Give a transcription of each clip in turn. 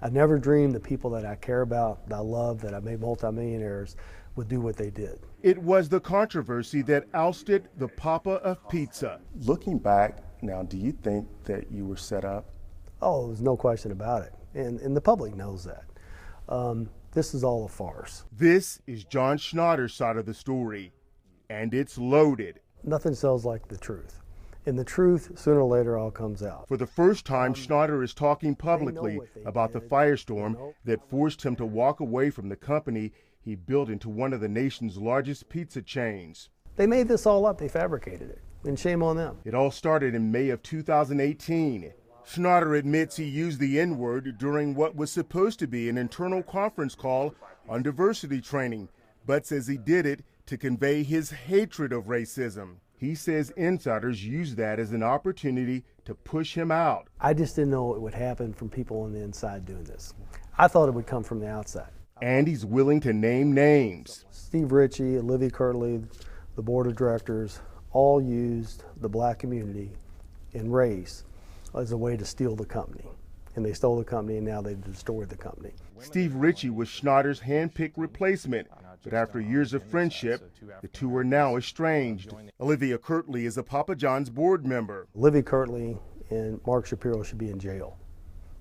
I never dreamed the people that I care about, that I love, that I made multimillionaires would do what they did. It was the controversy that ousted the Papa of Pizza. Looking back now, do you think that you were set up? Oh, there's no question about it. And the public knows that. This is all a farce. This is John Schnatter's side of the story, and it's loaded. Nothing sells like the truth. And the truth, sooner or later, all comes out. For the first time, Schnatter is talking publicly about the firestorm that forced him to walk away from the company he built into one of the nation's largest pizza chains. They made this all up. They fabricated it. And shame on them. It all started in May of 2018. Schnatter admits he used the N-word during what was supposed to be an internal conference call on diversity training, but says he did it to convey his hatred of racism. He says insiders used that as an opportunity to push him out. I just didn't know it would happen from people on the inside doing this. I thought it would come from the outside. And he's willing to name names. Steve Ritchie, Olivia Kirtley, the board of directors, all used the black community and race as a way to steal the company. And they stole the company, and now they've destroyed the company. Steve Ritchie was Schnatter's hand-picked replacement, but after years of friendship, the two are now estranged. Olivia Kirtley is a Papa John's board member. Olivia Kirtley and Mark Shapiro should be in jail.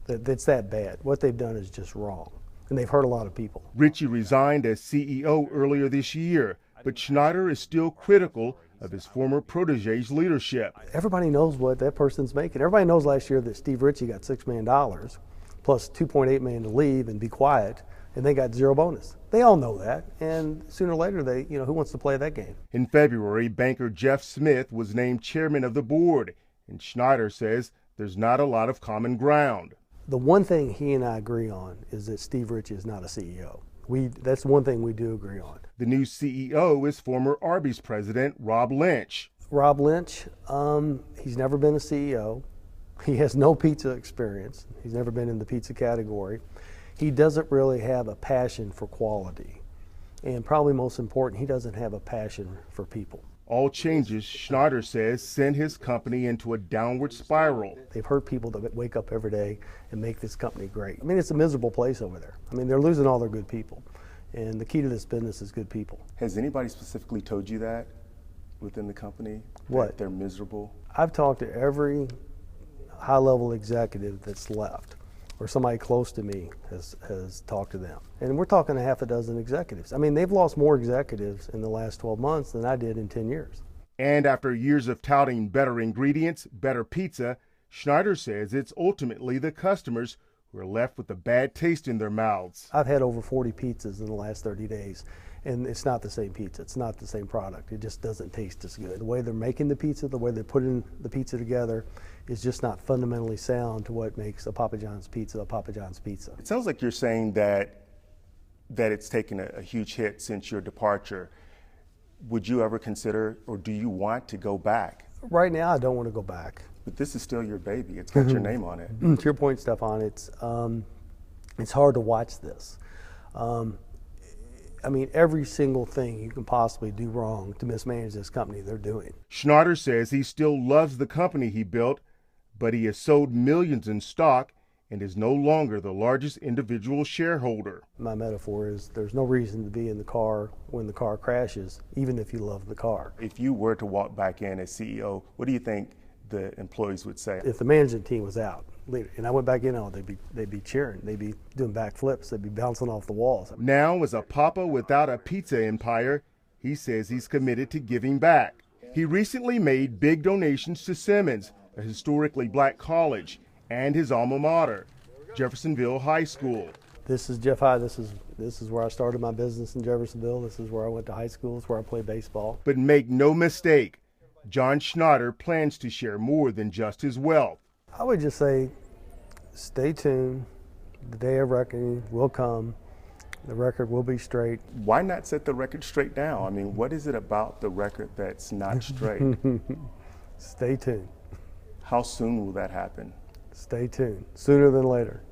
That's that bad. What they've done is just wrong, and they've hurt a lot of people. Ritchie resigned as CEO earlier this year, but Schnatter is still critical of his former protege's leadership. Everybody knows what that person's making. Everybody knows last year that Steve Ritchie got $6 million plus $2.8 million to leave and be quiet, and they got zero bonus. They all know that, and sooner or later, who wants to play that game? In February, banker Jeff Smith was named chairman of the board, and Schnatter says there's not a lot of common ground. The one thing he and I agree on is that Steve Ritchie is not a CEO. That's one thing we do agree on. The new CEO is former Arby's president Rob Lynch. Rob Lynch, he's never been a CEO. He has no pizza experience. He's never been in the pizza category. He doesn't really have a passion for quality. And probably most important, he doesn't have a passion for people. All changes, Schnatter says, sent his company into a downward spiral. They've hurt people that wake up every day and make this company great. I mean, it's a miserable place over there. I mean, they're losing all their good people. And the key to this business is good people. Has anybody specifically told you that within the company? What? That they're miserable? I've talked to every high-level executive that's left, or somebody close to me has talked to them. And we're talking a half a dozen executives. I mean, they've lost more executives in the last 12 months than I did in 10 years. And after years of touting better ingredients, better pizza, Schnatter says it's ultimately the customers who are left with a bad taste in their mouths. I've had over 40 pizzas in the last 30 days, and it's not the same pizza. It's not the same product. It just doesn't taste as good. The way they're making the pizza, the way they're putting the pizza together is just not fundamentally sound to what makes a Papa John's pizza a Papa John's pizza. It sounds like you're saying that it's taken a huge hit since your departure. Would you ever consider, or do you want to go back? Right now, I don't want to go back. But this is still your baby. It's got your name on it. To your point, Stefan, it's hard to watch this. I mean, every single thing you can possibly do wrong to mismanage this company, they're doing. Schnatter says he still loves the company he built, but he has sold millions in stock and is no longer the largest individual shareholder. My metaphor is there's no reason to be in the car when the car crashes, even if you love the car. If you were to walk back in as CEO, what do you think the employees would say? If the management team was out, and I went back in, they'd be cheering, they'd be doing backflips, they'd be bouncing off the walls. Now, as a papa without a pizza empire, he says he's committed to giving back. He recently made big donations to Simmons, a historically black college, and his alma mater, Jeffersonville High School. This is Jeff High. This is where I started my business in Jeffersonville. This is where I went to high school. It's where I played baseball. But make no mistake, John Schnatter plans to share more than just his wealth. I would just say, stay tuned. The day of reckoning will come. The record will be straight. Why not set the record straight now? I mean, what is it about the record that's not straight? Stay tuned. How soon will that happen? Stay tuned. Sooner than later.